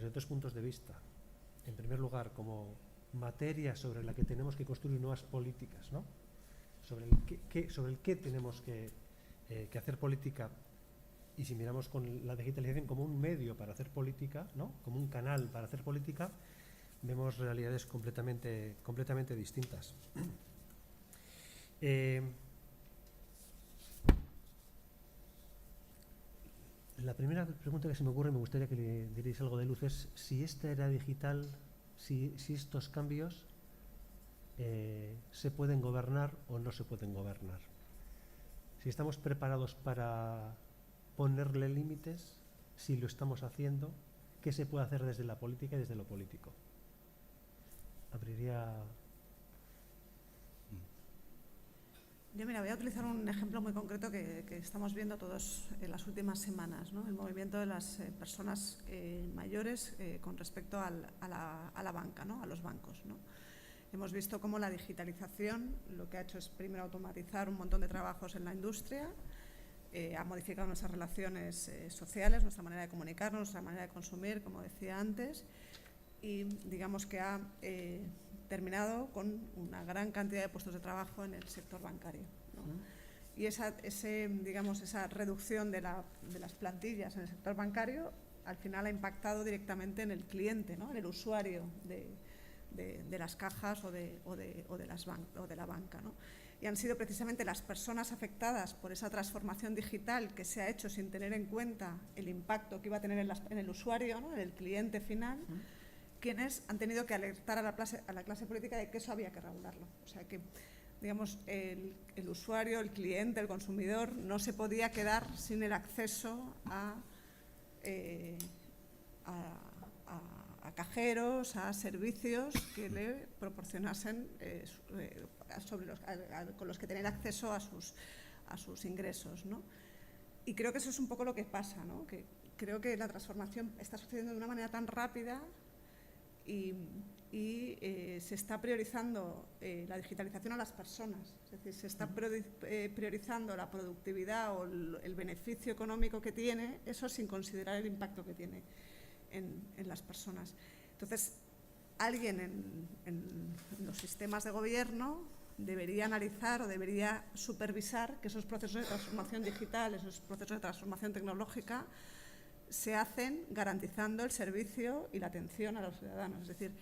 desde dos puntos de vista. En primer lugar, como materia sobre la que tenemos que construir nuevas políticas, ¿no? Sobre el qué tenemos que hacer política. Y si miramos con la digitalización como un medio para hacer política, ¿no? Como un canal para hacer política, vemos realidades completamente distintas. La primera pregunta que se me ocurre, me gustaría que le dierais algo de luz, es si esta era digital, si estos cambios se pueden gobernar o no se pueden gobernar. Si estamos preparados para ponerle límites, si lo estamos haciendo, qué se puede hacer desde la política y desde lo político. Abriría... Yo, mira, voy a utilizar un ejemplo muy concreto que estamos viendo todos en las últimas semanas, ¿no? El movimiento de las personas mayores con respecto a la banca, ¿no? A los bancos, ¿no? Hemos visto cómo la digitalización lo que ha hecho es primero automatizar un montón de trabajos en la industria, ha modificado nuestras relaciones sociales, nuestra manera de comunicarnos, nuestra manera de consumir, como decía antes, y digamos que ha terminado con una gran cantidad de puestos de trabajo en el sector bancario, ¿no? Y esa reducción de las plantillas en el sector bancario al final ha impactado directamente en el cliente, ¿no? En el usuario de las cajas o de la banca, ¿no? Y han sido precisamente las personas afectadas por esa transformación digital que se ha hecho sin tener en cuenta el impacto que iba a tener en el usuario, ¿no? En el cliente final, quienes han tenido que alertar a la clase política de que eso había que regularlo. O sea que, digamos, el usuario, el cliente, el consumidor no se podía quedar sin el acceso a cajeros, a servicios que le proporcionasen con los que tener acceso a sus ingresos, ¿no? Y creo que eso es un poco lo que pasa, ¿no? Que creo que la transformación está sucediendo de una manera tan rápida y se está priorizando la digitalización a las personas. Es decir, se está priorizando la productividad o el beneficio económico que tiene, eso sin considerar el impacto que tiene en las personas. Entonces, alguien en los sistemas de gobierno debería analizar o debería supervisar que esos procesos de transformación digital, esos procesos de transformación tecnológica se hacen garantizando el servicio y la atención a los ciudadanos. Es decir,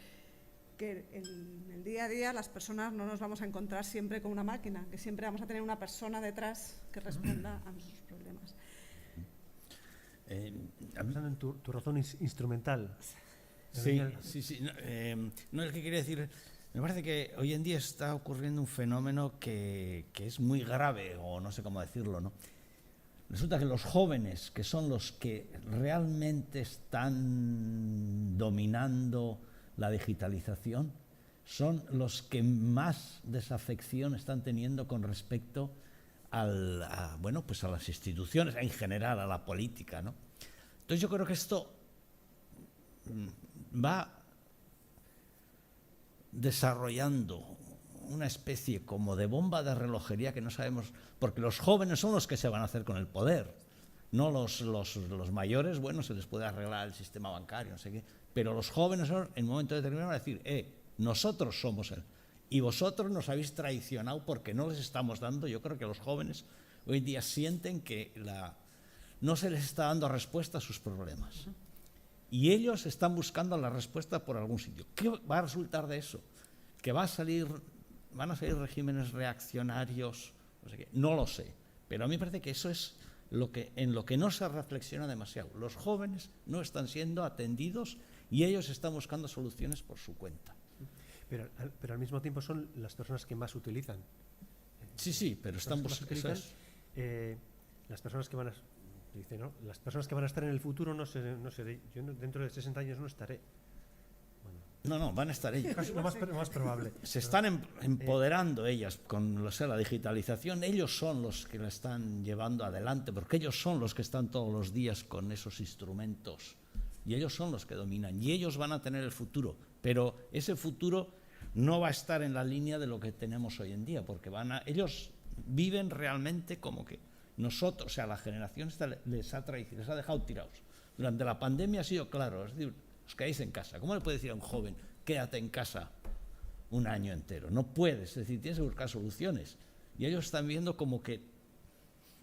que en el día a día las personas no nos vamos a encontrar siempre con una máquina, que siempre vamos a tener una persona detrás que responda a nuestros problemas. Pensando en tu razón instrumental. Sí. No, es que quería decir, me parece que hoy en día está ocurriendo un fenómeno que es muy grave, o no sé cómo decirlo, ¿no? Resulta que los jóvenes, que son los que realmente están dominando la digitalización, son los que más desafección están teniendo con respecto a las instituciones, en general a la política, ¿no? Entonces yo creo que esto va desarrollando una especie como de bomba de relojería que no sabemos, porque los jóvenes son los que se van a hacer con el poder, no los mayores. Bueno, se les puede arreglar el sistema bancario, no sé qué, pero los jóvenes son, en un momento determinado, van a decir, nosotros somos él, y vosotros nos habéis traicionado porque no les estamos dando. Yo creo que los jóvenes hoy en día sienten que no se les está dando respuesta a sus problemas. Y ellos están buscando la respuesta por algún sitio. ¿Qué va a resultar de eso? ¿Que van a salir regímenes reaccionarios? No sé qué. No lo sé. Pero a mí me parece que eso es en lo que no se reflexiona demasiado. Los jóvenes no están siendo atendidos y ellos están buscando soluciones por su cuenta. Pero al mismo tiempo son las personas que más utilizan. Sí, pero están buscando. Las personas que van a... Dice, ¿no? Las personas que van a estar en el futuro no sé, yo dentro de 60 años no estaré. Bueno, No, van a estar ellas. Lo más probable. Se están empoderando ellas con la digitalización. Ellos son los que la están llevando adelante, porque ellos son los que están todos los días con esos instrumentos y ellos son los que dominan y ellos van a tener el futuro, pero ese futuro no va a estar en la línea de lo que tenemos hoy en día, porque ellos viven realmente como que nosotros, o sea, la generación esta les ha dejado tirados. Durante la pandemia ha sido claro, es decir, os quedáis en casa. ¿Cómo le puede decir a un joven, quédate en casa un año entero? No puedes, es decir, tienes que buscar soluciones. Y ellos están viendo como que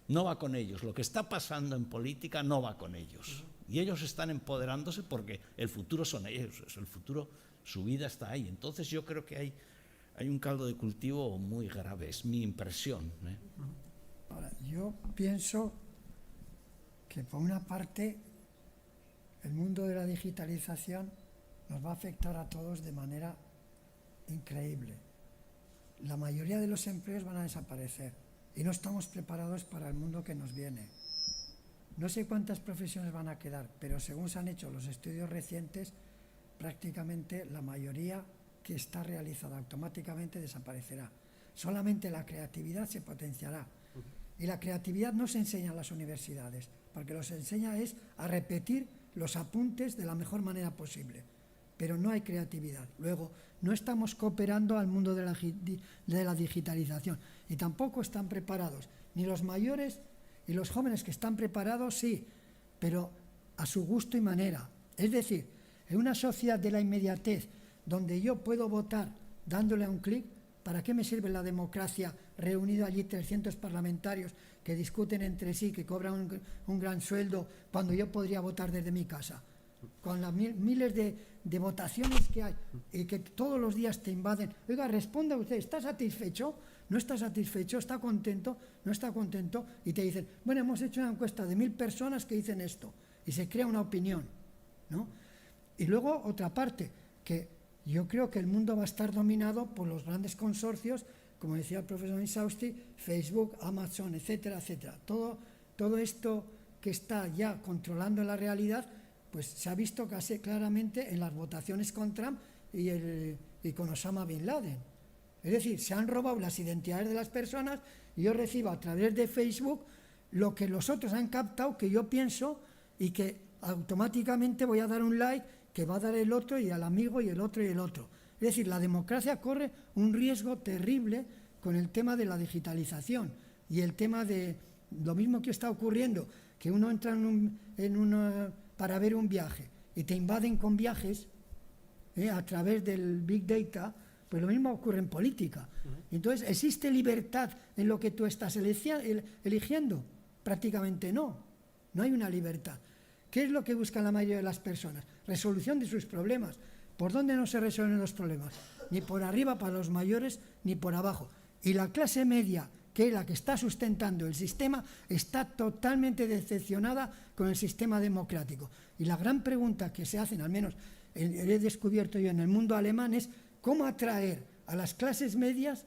no va con ellos. Lo que está pasando en política no va con ellos. Y ellos están empoderándose porque el futuro son ellos, el futuro, su vida está ahí. Entonces yo creo que hay un caldo de cultivo muy grave, es mi impresión, ¿eh? Ahora, yo pienso que por una parte el mundo de la digitalización nos va a afectar a todos de manera increíble. La mayoría de los empleos van a desaparecer y no estamos preparados para el mundo que nos viene. No sé cuántas profesiones van a quedar, pero según se han hecho los estudios recientes, prácticamente la mayoría que está realizada automáticamente desaparecerá. Solamente la creatividad se potenciará. Y la creatividad no se enseña en las universidades, porque lo que se enseña es a repetir los apuntes de la mejor manera posible. Pero no hay creatividad. Luego, no estamos cooperando al mundo de la digitalización y tampoco están preparados. Ni los mayores y los jóvenes que están preparados, sí, pero a su gusto y manera. Es decir, en una sociedad de la inmediatez, donde yo puedo votar dándole a un clic, ¿para qué me sirve la democracia reunido allí 300 parlamentarios que discuten entre sí, que cobran un gran sueldo, cuando yo podría votar desde mi casa? Con las miles de votaciones que hay y que todos los días te invaden. Oiga, responda usted, ¿está satisfecho? ¿No está satisfecho? ¿Está contento? ¿No está contento? Y te dicen, bueno, hemos hecho una encuesta de 1000 personas que dicen esto. Y se crea una opinión, ¿no? Y luego otra parte, que yo creo que el mundo va a estar dominado por los grandes consorcios, como decía el profesor Insausti, Facebook, Amazon, etcétera, etcétera. Todo esto que está ya controlando la realidad, pues se ha visto casi claramente en las votaciones con Trump y con Osama Bin Laden. Es decir, se han robado las identidades de las personas y yo recibo a través de Facebook lo que los otros han captado, que yo pienso, y que automáticamente voy a dar un like que va a dar el otro y al amigo y el otro y el otro. Es decir, la democracia corre un riesgo terrible con el tema de la digitalización y el tema de lo mismo que está ocurriendo, que uno entra para ver un viaje y te invaden con viajes a través del Big Data, pues lo mismo ocurre en política. Entonces, ¿existe libertad en lo que tú estás eligiendo? Prácticamente no hay una libertad. ¿Qué es lo que buscan la mayoría de las personas? Resolución de sus problemas. ¿Por dónde no se resuelven los problemas? Ni por arriba para los mayores, ni por abajo. Y la clase media, que es la que está sustentando el sistema, está totalmente decepcionada con el sistema democrático. Y la gran pregunta que se hacen, al menos he descubierto yo en el mundo alemán, es cómo atraer a las clases medias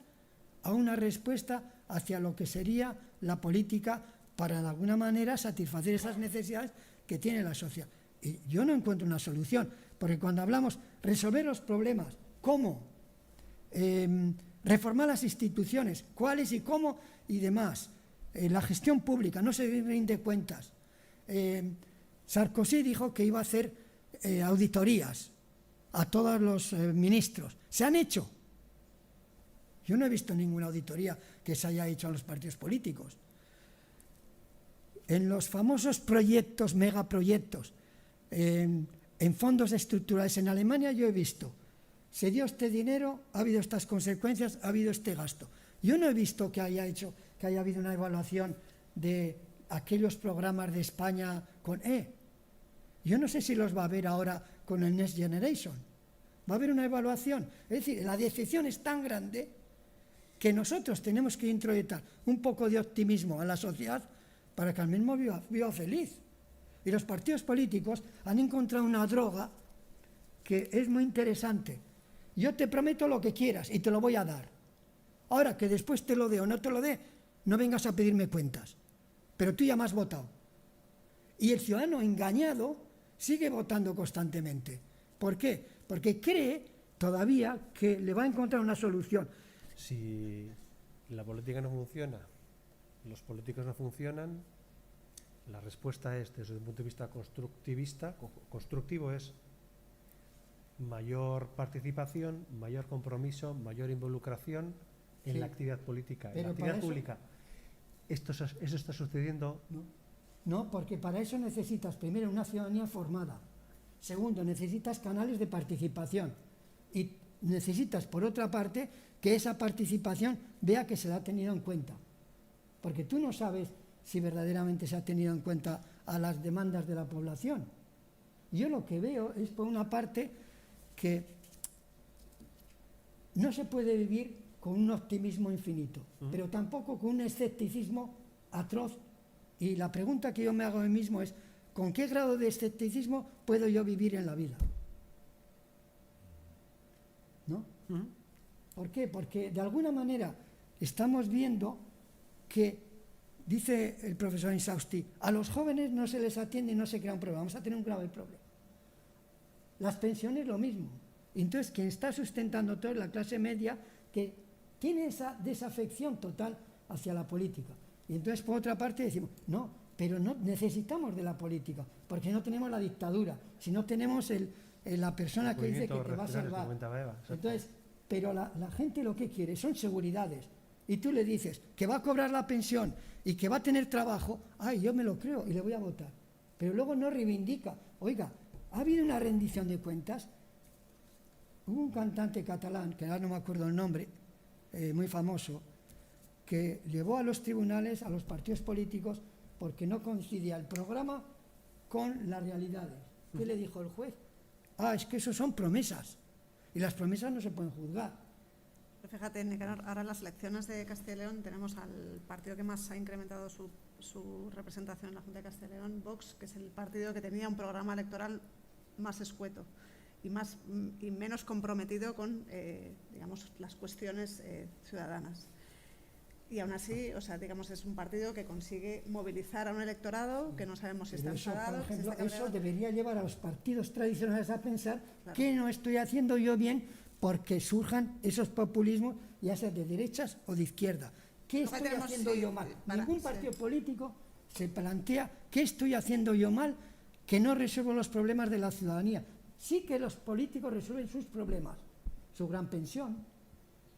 a una respuesta hacia lo que sería la política para de alguna manera satisfacer esas necesidades que tiene la sociedad. Y yo no encuentro una solución, porque cuando hablamos resolver los problemas, ¿cómo? Reformar las instituciones, cuáles y cómo y demás. La gestión pública, no se rinde cuentas. Sarkozy dijo que iba a hacer auditorías a todos los ministros. ¿Se han hecho? Yo no he visto ninguna auditoría que se haya hecho a los partidos políticos. En los famosos proyectos, megaproyectos, en fondos estructurales en Alemania yo he visto, se dio este dinero, ha habido estas consecuencias, ha habido este gasto. Yo no he visto que haya habido una evaluación de aquellos programas de España con Yo no sé si los va a haber ahora con el Next Generation. Va a haber una evaluación. Es decir, la decepción es tan grande que nosotros tenemos que introyectar un poco de optimismo a la sociedad para que al mismo viva feliz. Y los partidos políticos han encontrado una droga que es muy interesante. Yo te prometo lo que quieras y te lo voy a dar. Ahora, que después te lo dé o no te lo dé, no vengas a pedirme cuentas. Pero tú ya me has votado. Y el ciudadano engañado sigue votando constantemente. ¿Por qué? Porque cree todavía que le va a encontrar una solución. Si la política no funciona, los políticos no funcionan, la respuesta es, desde un punto de vista constructivo, es mayor participación, mayor compromiso, mayor involucración en la actividad política. En la actividad pública, eso está sucediendo. No, porque para eso necesitas primero una ciudadanía formada. Segundo, necesitas canales de participación. Y necesitas, por otra parte, que esa participación vea que se la ha tenido en cuenta. Porque tú no sabes si verdaderamente se ha tenido en cuenta a las demandas de la población. Yo lo que veo es, por una parte, que no se puede vivir con un optimismo infinito, pero tampoco con un escepticismo atroz. Y la pregunta que yo me hago a mí mismo es, ¿con qué grado de escepticismo puedo yo vivir en la vida? ¿No? ¿Por qué? Porque de alguna manera estamos viendo que, dice el profesor Insausti, a los jóvenes no se les atiende y no se crea un problema, vamos a tener un grave problema. Las pensiones lo mismo. Entonces, quien está sustentando todo es la clase media, que tiene esa desafección total hacia la política. Y entonces, por otra parte, decimos, no, pero no necesitamos de la política, porque no tenemos la dictadura, si no tenemos la persona que dice que te va a salvar. Entonces, pero la gente lo que quiere son seguridades. Y tú le dices que va a cobrar la pensión y que va a tener trabajo, ay, yo me lo creo y le voy a votar. Pero luego no reivindica. Oiga, ha habido una rendición de cuentas. Hubo un cantante catalán, que ahora no me acuerdo el nombre, muy famoso, que llevó a los tribunales, a los partidos políticos, porque no coincidía el programa con las realidades. ¿Qué le dijo el juez? Ah, es que eso son promesas. Y las promesas no se pueden juzgar. Pero fíjate, Nicanor, ahora en las elecciones de Castilla y León tenemos al partido que más ha incrementado su representación en la Junta de Castilla y León, Vox, que es el partido que tenía un programa electoral más escueto y menos comprometido con digamos, las cuestiones ciudadanas. Y aún así, o sea, digamos, es un partido que consigue movilizar a un electorado que no sabemos si está enfadado. Por ejemplo, eso debería llevar a los partidos tradicionales a pensar que no estoy haciendo yo bien porque surjan esos populismos, ya sea de derechas o de izquierda. ¿Qué estoy haciendo yo mal? Ningún partido político se plantea qué estoy haciendo yo mal que no resuelvo los problemas de la ciudadanía. Sí que los políticos resuelven sus problemas, su gran pensión,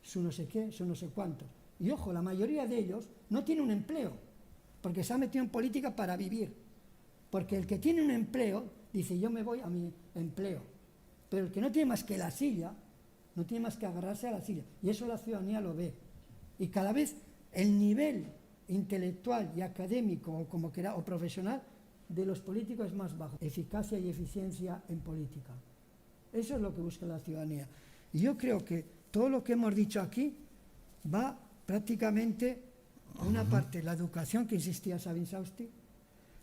su no sé qué, su no sé cuánto. Y ojo, la mayoría de ellos no tiene un empleo, porque se ha metido en política para vivir. Porque el que tiene un empleo dice, yo me voy a mi empleo. Pero el que no tiene más que la silla, no tiene más que agarrarse a la silla. Y eso la ciudadanía lo ve. Y cada vez el nivel intelectual y académico, o como quiera, o profesional, de los políticos es más bajo. Eficacia y eficiencia en política. Eso es lo que busca la ciudadanía. Y yo creo que todo lo que hemos dicho aquí va prácticamente, por una parte, la educación que insistía Sabin Sausti,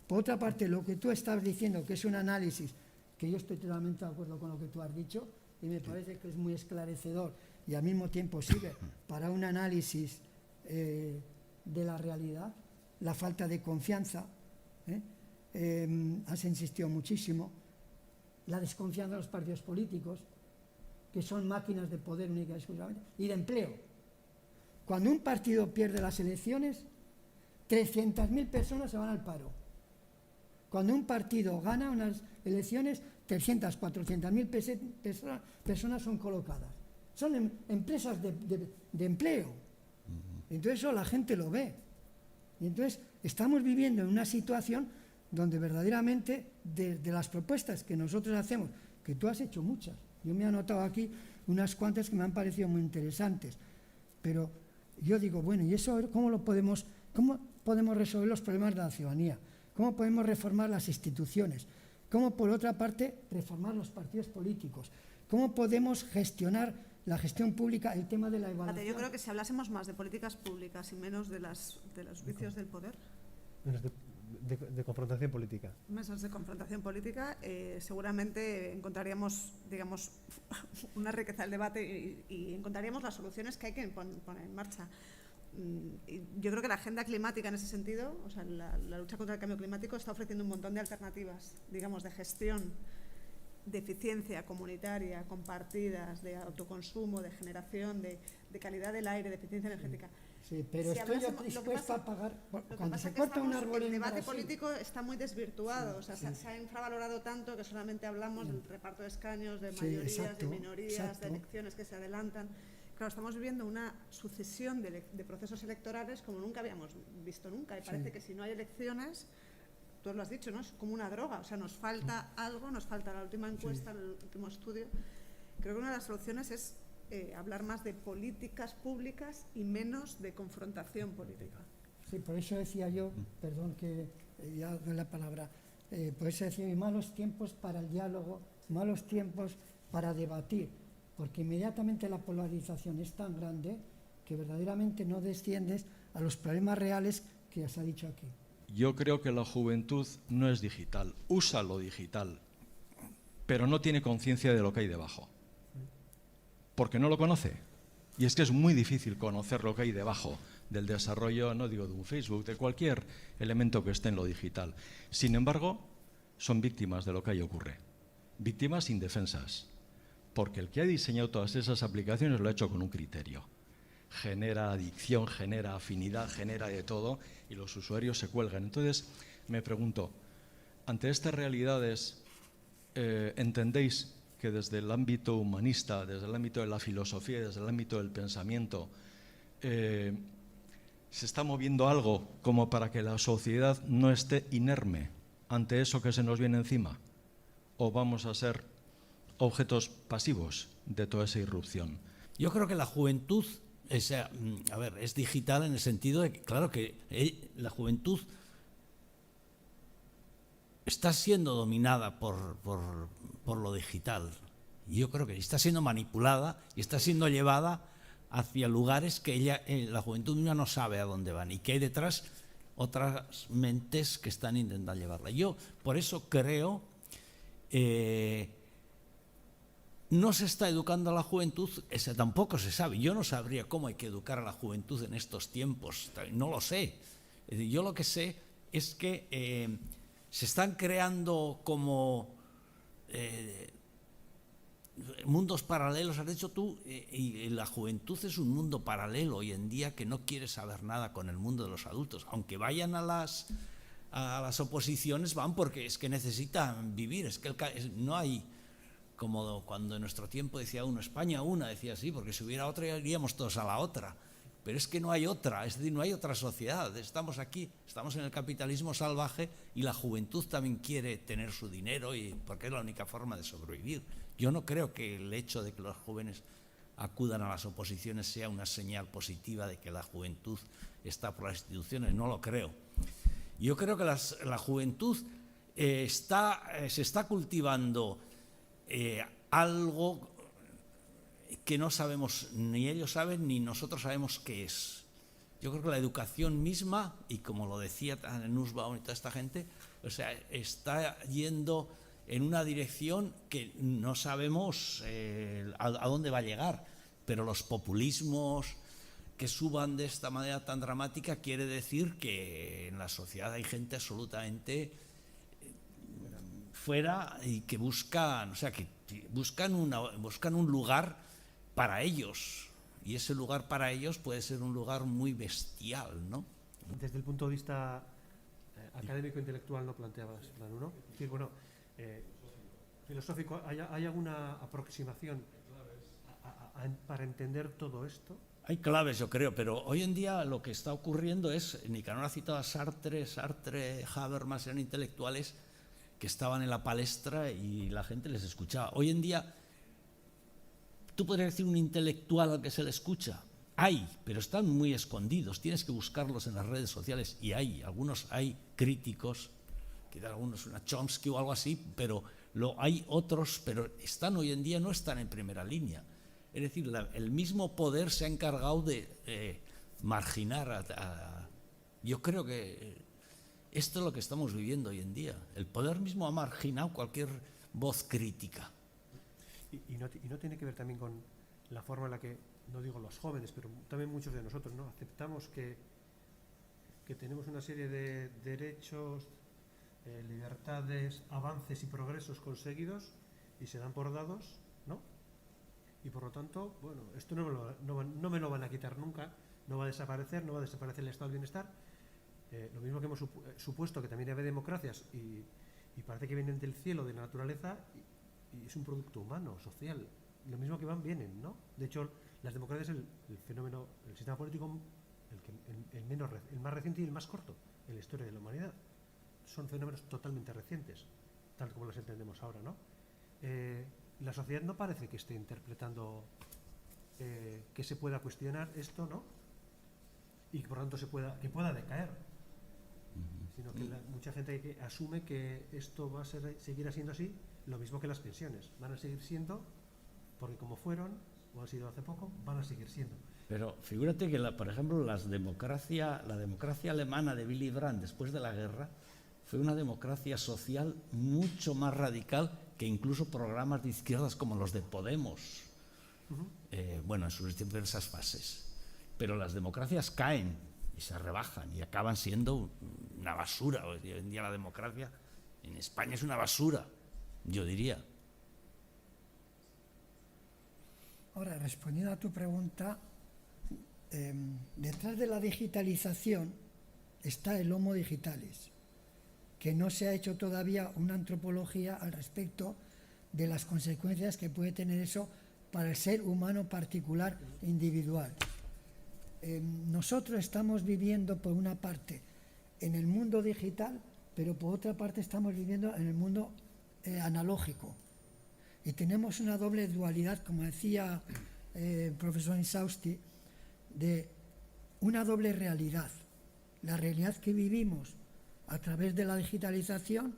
por otra parte, lo que tú estás diciendo, que es un análisis, que yo estoy totalmente de acuerdo con lo que tú has dicho, y me parece que es muy esclarecedor, y al mismo tiempo sirve para un análisis de la realidad, la falta de confianza, has insistido muchísimo, la desconfianza de los partidos políticos, que son máquinas de poder única y exclusivamente, y de empleo. Cuando un partido pierde las elecciones, 300.000 personas se van al paro. Cuando un partido gana unas elecciones, 300, 400.000 personas son colocadas. Son empresas de empleo. Entonces eso la gente lo ve. Y entonces estamos viviendo en una situación donde verdaderamente de las propuestas que nosotros hacemos, que tú has hecho muchas, yo me he anotado aquí unas cuantas que me han parecido muy interesantes, pero yo digo, bueno, ¿y eso cómo podemos resolver los problemas de la ciudadanía? ¿Cómo podemos reformar las instituciones? ¿Cómo, por otra parte, reformar los partidos políticos? ¿Cómo podemos gestionar la gestión pública, el tema de la evaluación? Yo creo que si hablásemos más de políticas públicas y menos de los vicios del poder, menos de confrontación política. Mesas de confrontación política, seguramente encontraríamos, digamos, una riqueza del debate y encontraríamos las soluciones que hay que poner en marcha. Yo creo que la agenda climática en ese sentido, o sea, la lucha contra el cambio climático está ofreciendo un montón de alternativas, digamos, de gestión, de eficiencia comunitaria, compartidas, de autoconsumo, de generación, de calidad del aire, de eficiencia energética. Sí, pero si estoy yo dispuesto a pagar. Cuando se corta un árbol en el debate Brasil, político está muy desvirtuado, sí, o sea, sí. se ha infravalorado tanto que solamente hablamos del reparto de escaños, de Sí, mayorías, exacto, de minorías, exacto. de elecciones que se adelantan. Claro, estamos viviendo una sucesión de procesos electorales como nunca habíamos visto nunca, y parece que si no hay elecciones tú lo has dicho, ¿no? Es como una droga, o sea, nos falta algo, nos falta la última encuesta, el último estudio. Creo que una de las soluciones es hablar más de políticas públicas y menos de confrontación política. Sí, por eso decía yo, perdón que ya doy la palabra, por eso decía, malos tiempos para el diálogo, malos tiempos para debatir, porque inmediatamente la polarización es tan grande que verdaderamente no desciendes a los problemas reales que ya se ha dicho aquí. Yo creo que la juventud no es digital, usa lo digital, pero no tiene conciencia de lo que hay debajo, porque no lo conoce. Y es que es muy difícil conocer lo que hay debajo del desarrollo, no digo de un Facebook, de cualquier elemento que esté en lo digital. Sin embargo, son víctimas de lo que ahí ocurre, víctimas indefensas, porque el que ha diseñado todas esas aplicaciones lo ha hecho con un criterio. Genera adicción, genera afinidad, genera de todo, y los usuarios se cuelgan. Entonces, me pregunto, ante estas realidades, ¿entendéis que desde el ámbito humanista, desde el ámbito de la filosofía, desde el ámbito del pensamiento, se está moviendo algo como para que la sociedad no esté inerme ante eso que se nos viene encima? ¿O vamos a ser objetos pasivos de toda esa irrupción? Yo creo que la juventud, es digital en el sentido de que, claro, que la juventud está siendo dominada por lo digital. Y yo creo que está siendo manipulada y está siendo llevada hacia lugares que la juventud misma no sabe a dónde van y que hay detrás otras mentes que están intentando llevarla. Yo por eso creo no se está educando a la juventud, tampoco se sabe. Yo no sabría cómo hay que educar a la juventud en estos tiempos, no lo sé. Yo lo que sé es que se están creando como mundos paralelos, has dicho tú, y la juventud es un mundo paralelo hoy en día que no quiere saber nada con el mundo de los adultos. Aunque vayan a las oposiciones, van porque es que necesitan vivir, es que no hay, como cuando en nuestro tiempo decía uno, España una, decía así, porque si hubiera otra iríamos todos a la otra. Pero es que no hay otra, es decir, no hay otra sociedad. Estamos aquí, estamos en el capitalismo salvaje y la juventud también quiere tener su dinero porque es la única forma de sobrevivir. Yo no creo que el hecho de que los jóvenes acudan a las oposiciones sea una señal positiva de que la juventud está por las instituciones, no lo creo. Yo creo que la juventud se está cultivando algo que no sabemos, ni ellos saben, ni nosotros sabemos qué es. Yo creo que la educación misma, y como lo decía Nussbaum y toda esta gente, está yendo en una dirección que no sabemos a dónde va a llegar, pero los populismos que suban de esta manera tan dramática quiere decir que en la sociedad hay gente absolutamente fuera y que buscan un lugar para ellos, y ese lugar para ellos puede ser un lugar muy bestial, ¿no? Desde el punto de vista académico intelectual no planteabas, Manu, ¿no? Es decir, bueno, filosófico, ¿hay alguna aproximación para entender todo esto? Hay claves, yo creo, pero hoy en día lo que está ocurriendo es, Nicanor ha citado a Sartre, Habermas, eran intelectuales que estaban en la palestra y la gente les escuchaba. Hoy en día, tú podrías decir un intelectual al que se le escucha. Hay, pero están muy escondidos. Tienes que buscarlos en las redes sociales y hay críticos, quizás algunos una Chomsky o algo así, pero hay otros, pero hoy en día no están en primera línea. Es decir, el mismo poder se ha encargado de marginar yo creo que esto es lo que estamos viviendo hoy en día. El poder mismo ha marginado cualquier voz crítica. Y no tiene que ver también con la forma en la que, no digo los jóvenes, pero también muchos de nosotros, ¿no? Aceptamos que tenemos una serie de derechos, libertades, avances y progresos conseguidos y se dan por dados, ¿no? Y por lo tanto, bueno, esto no me lo van a quitar nunca, no va a desaparecer el estado de bienestar. Lo mismo que hemos supuesto que también hay democracias y parece que vienen del cielo, de la naturaleza, y es un producto humano, social. Lo mismo que van, vienen, ¿no? De hecho, las democracias es el fenómeno, el sistema político el más reciente y el más corto en la historia de la humanidad. son fenómenos totalmente recientes, tal como los entendemos ahora, ¿no? La sociedad no parece que esté interpretando que se pueda cuestionar esto, ¿no? Y que por tanto que pueda decaer, sino que mucha gente que asume que esto va a seguir siendo así, lo mismo que las pensiones, van a seguir siendo, porque como fueron, o han sido hace poco, van a seguir siendo. Pero figúrate que, por ejemplo, la democracia alemana de Willy Brandt después de la guerra fue una democracia social mucho más radical que incluso programas de izquierdas como los de Podemos, bueno, en sus diversas fases. Pero las democracias caen y se rebajan y acaban siendo una basura. Hoy en día la democracia en España es una basura, yo diría. Ahora, respondiendo a tu pregunta, detrás de la digitalización está el Homo digitalis, que no se ha hecho todavía una antropología al respecto de las consecuencias que puede tener eso para el ser humano particular individual. Nosotros estamos viviendo por una parte en el mundo digital, pero por otra parte estamos viviendo en el mundo analógico. Y tenemos una doble dualidad, como decía el profesor Insausti, de una doble realidad. La realidad que vivimos a través de la digitalización,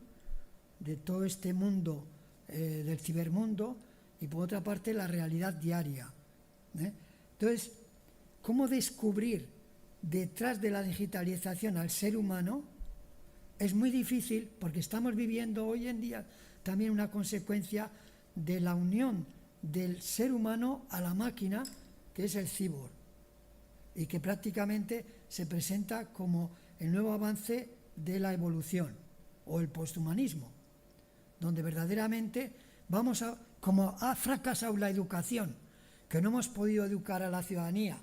de todo este mundo, del cibermundo, y por otra parte la realidad diaria. Entonces, ¿cómo descubrir detrás de la digitalización al ser humano? Es muy difícil porque estamos viviendo hoy en día también una consecuencia de la unión del ser humano a la máquina, que es el cyborg, y que prácticamente se presenta como el nuevo avance de la evolución o el posthumanismo, donde verdaderamente como ha fracasado la educación, que no hemos podido educar a la ciudadanía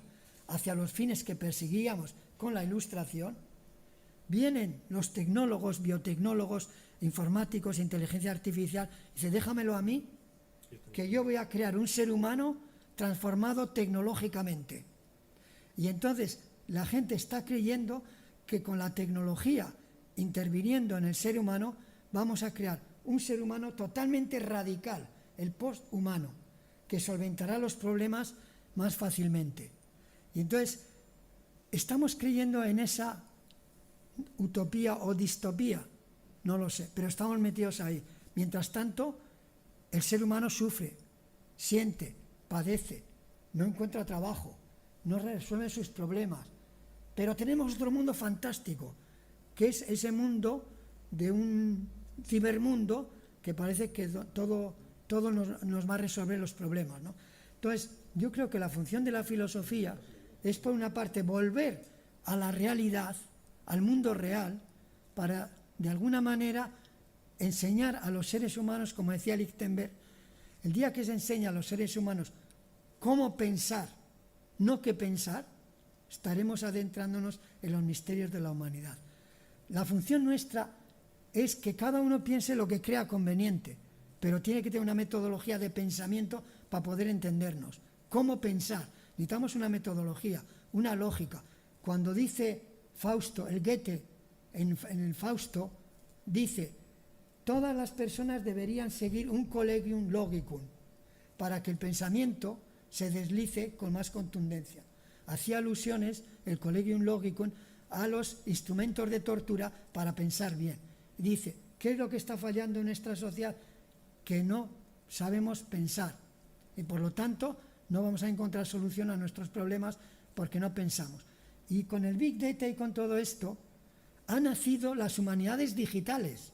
hacia los fines que perseguíamos con la Ilustración, vienen los tecnólogos, biotecnólogos, informáticos, inteligencia artificial, y dicen, déjamelo a mí, que yo voy a crear un ser humano transformado tecnológicamente. Y entonces la gente está creyendo que con la tecnología interviniendo en el ser humano vamos a crear un ser humano totalmente radical, el posthumano, que solventará los problemas más fácilmente. Y entonces estamos creyendo en esa utopía o distopía, no lo sé, pero estamos metidos ahí. Mientras tanto, el ser humano sufre, siente, padece, no encuentra trabajo, no resuelve sus problemas. Pero tenemos otro mundo fantástico, que es ese mundo de un cibermundo que parece que todo nos va a resolver los problemas, ¿no? Entonces, yo creo que la función de la filosofía es, por una parte, volver a la realidad, al mundo real, para, de alguna manera, enseñar a los seres humanos, como decía Lichtenberg, el día que se enseña a los seres humanos cómo pensar, no qué pensar, estaremos adentrándonos en los misterios de la humanidad. La función nuestra es que cada uno piense lo que crea conveniente, pero tiene que tener una metodología de pensamiento para poder entendernos. ¿Cómo pensar? Necesitamos una metodología, una lógica. Cuando dice Fausto, el Goethe, en el Fausto, dice, todas las personas deberían seguir un collegium logicum para que el pensamiento se deslice con más contundencia. Hacía alusiones, el collegium logicum, a los instrumentos de tortura para pensar bien. Dice, ¿qué es lo que está fallando en nuestra sociedad? Que no sabemos pensar y por lo tanto no vamos a encontrar solución a nuestros problemas porque no pensamos. Y con el Big Data y con todo esto han nacido las humanidades digitales,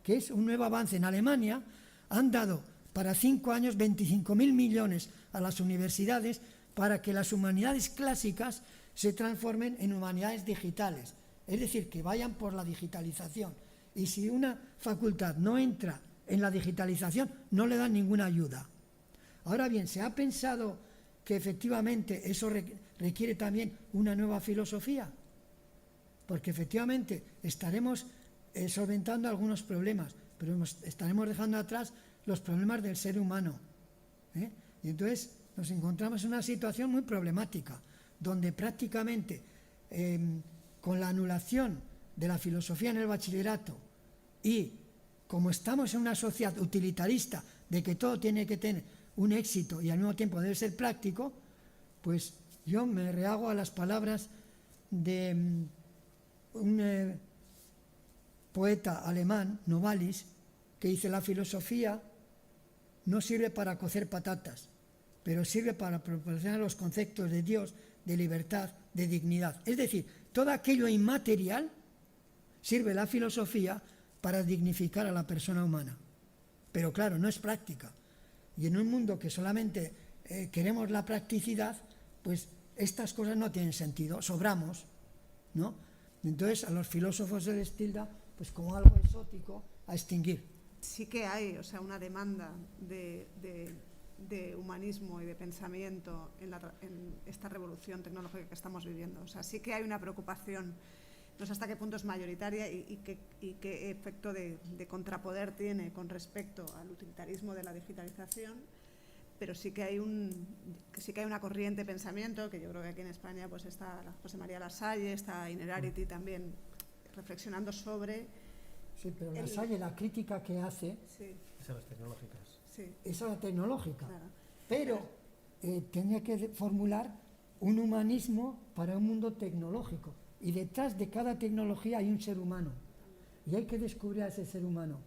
que es un nuevo avance. En Alemania han dado para 5 años 25.000 millones a las universidades para que las humanidades clásicas se transformen en humanidades digitales, es decir, que vayan por la digitalización. Y si una facultad no entra en la digitalización, no le dan ninguna ayuda. Ahora bien, se ha pensado que efectivamente eso requiere también una nueva filosofía, porque efectivamente estaremos solventando algunos problemas, pero estaremos dejando atrás los problemas del ser humano. Y entonces nos encontramos en una situación muy problemática, donde prácticamente con la anulación de la filosofía en el bachillerato y como estamos en una sociedad utilitarista de que todo tiene que tener un éxito y al mismo tiempo debe ser práctico, pues yo me rehago a las palabras de un poeta alemán, Novalis, que dice: la filosofía no sirve para cocer patatas, pero sirve para proporcionar los conceptos de Dios, de libertad, de dignidad. Es decir, todo aquello inmaterial sirve la filosofía para dignificar a la persona humana. Pero claro, no es práctica. Y en un mundo que solamente queremos la practicidad, pues estas cosas no tienen sentido, sobramos, ¿no? Entonces a los filósofos se les tilda pues como algo exótico a extinguir. Sí que hay, o sea, una demanda de humanismo y de pensamiento en esta revolución tecnológica que estamos viviendo. O sea, sí que hay una preocupación, no sé hasta qué punto es mayoritaria y qué efecto de contrapoder tiene con respecto al utilitarismo de la digitalización, pero sí que hay una corriente de pensamiento, que yo creo que aquí en España pues está José María Lasalle, está Inerarity también reflexionando sobre... Sí, pero Lasalle, la crítica que hace, Sí, Esas las tecnológicas. sí, es a la tecnológica, claro. pero tenía que formular un humanismo para un mundo tecnológico. Y detrás de cada tecnología hay un ser humano. Y hay que descubrir a ese ser humano.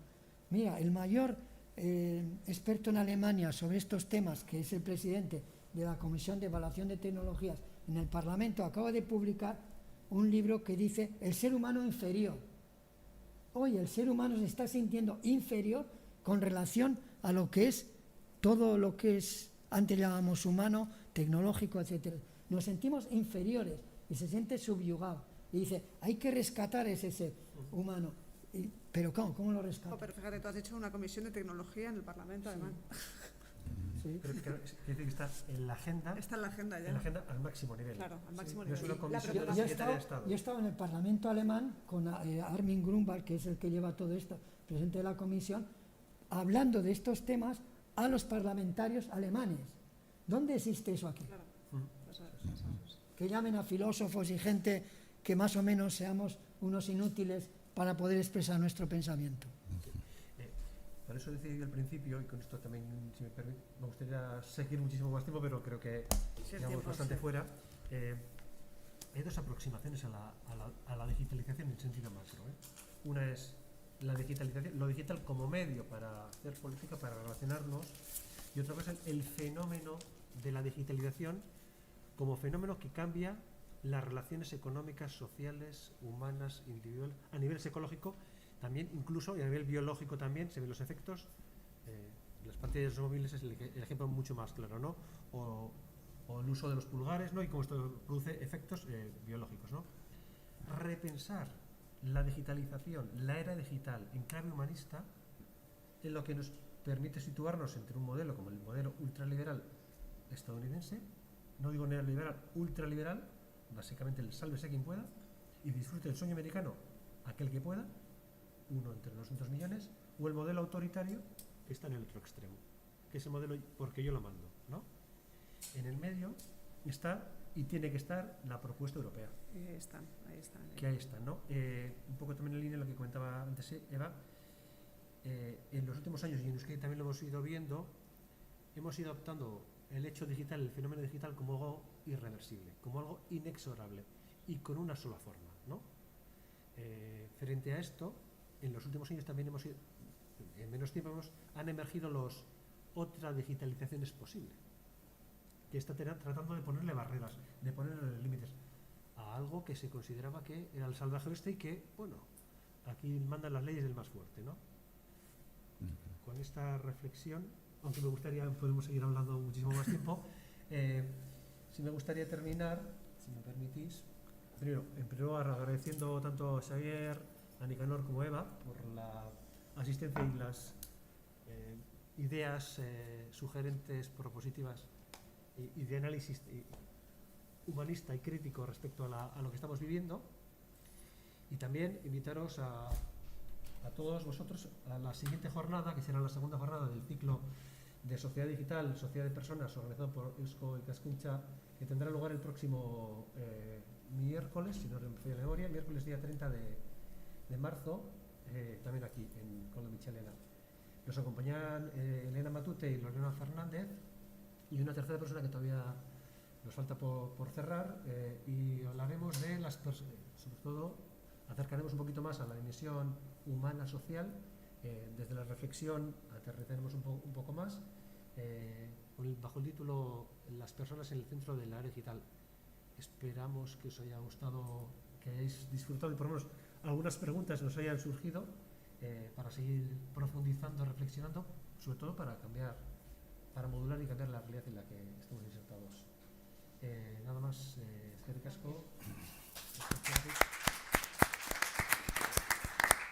Mira, el mayor experto en Alemania sobre estos temas, que es el presidente de la Comisión de Evaluación de Tecnologías en el Parlamento, acaba de publicar un libro que dice el ser humano inferior. Hoy el ser humano se está sintiendo inferior con relación a lo que es todo lo que es, antes llamábamos humano, tecnológico, etc. Nos sentimos inferiores y se siente subyugado. Y dice, hay que rescatar ese ser humano. Pero ¿cómo lo rescata? Pero fíjate, tú has hecho una comisión de tecnología en el Parlamento, además. Sí. Pero quiere decir que está en la agenda, Está en la agenda ya. en la agenda al máximo nivel. Claro, al máximo No es nivel. una Y la comisión de la Yo he Secretaría de estado, Estado. yo he estado en el Parlamento alemán con Armin Grunwald, que es el que lleva todo esto, presidente de la comisión, hablando de estos temas a los parlamentarios alemanes. ¿Dónde existe eso aquí? Claro, pues, Que llamen a filósofos y gente que más o menos seamos unos inútiles para poder expresar nuestro pensamiento. Por eso decidí al principio, y con esto también, si me permite, me gustaría seguir muchísimo más tiempo, pero creo que Sí, el llevamos tiempo, bastante sí. fuera. Hay dos aproximaciones a la digitalización en sentido macro. Una es la digitalización, lo digital como medio para hacer política, para relacionarnos, y otra cosa es el fenómeno de la digitalización como fenómeno que cambia las relaciones económicas, sociales, humanas, individuales, a nivel psicológico, también incluso, y a nivel biológico también, se ven los efectos. Las pantallas móviles es el ejemplo mucho más claro, ¿no? O el uso de los pulgares, ¿no? Y cómo esto produce efectos biológicos, ¿no? Repensar la digitalización, la era digital en clave humanista, en lo que nos permite situarnos entre un modelo como el modelo ultraliberal estadounidense, no digo neoliberal, ultraliberal, básicamente el sálvese quien pueda, y disfrute el sueño americano aquel que pueda, uno entre 200 millones, o el modelo autoritario que está en el otro extremo, que es el modelo porque yo lo mando, ¿no? En el medio está y tiene que estar la propuesta europea. ahí están. Que ahí están, ¿no? Un poco también en línea de lo que comentaba antes Eva, en los últimos años, y en Euskadi también lo hemos ido viendo, hemos ido adoptando el hecho digital, el fenómeno digital como algo irreversible, como algo inexorable y con una sola forma, ¿no? Frente a esto, en los últimos años también hemos ido, en menos tiempo han emergido otras digitalizaciones posibles, que está tratando de ponerle barreras, de ponerle límites a algo que se consideraba que era el salvaje oeste y que, bueno, aquí mandan las leyes del más fuerte, ¿no? Con esta reflexión, aunque me gustaría, podemos seguir hablando muchísimo más tiempo, si me gustaría terminar, si me permitís, en primer lugar agradeciendo tanto a Xavier, a Nicanor como a Eva por la asistencia y las ideas sugerentes, propositivas y de análisis humanista y crítico respecto a lo que estamos viviendo, y también invitaros a todos vosotros a la siguiente jornada, que será la segunda jornada del ciclo de Sociedad Digital, Sociedad de Personas, organizado por Eusko Ikaskuntza, que tendrá lugar el próximo miércoles, si no me falla la memoria, miércoles día 30 de marzo, también aquí, con la Michelena. Nos acompañan Elena Matute y Lorena Fernández, y una tercera persona que todavía nos falta por cerrar, y hablaremos de sobre todo acercaremos un poquito más a la dimensión humana social, desde la reflexión aterrizaremos un poco más, bajo el título Las personas en el centro del área digital. Esperamos que os haya gustado, que hayáis disfrutado y por lo menos algunas preguntas nos hayan surgido, para seguir profundizando, reflexionando, sobre todo para cambiar, para modular y cambiar la realidad en la que estamos insertados. Nada más, eskerrik asko.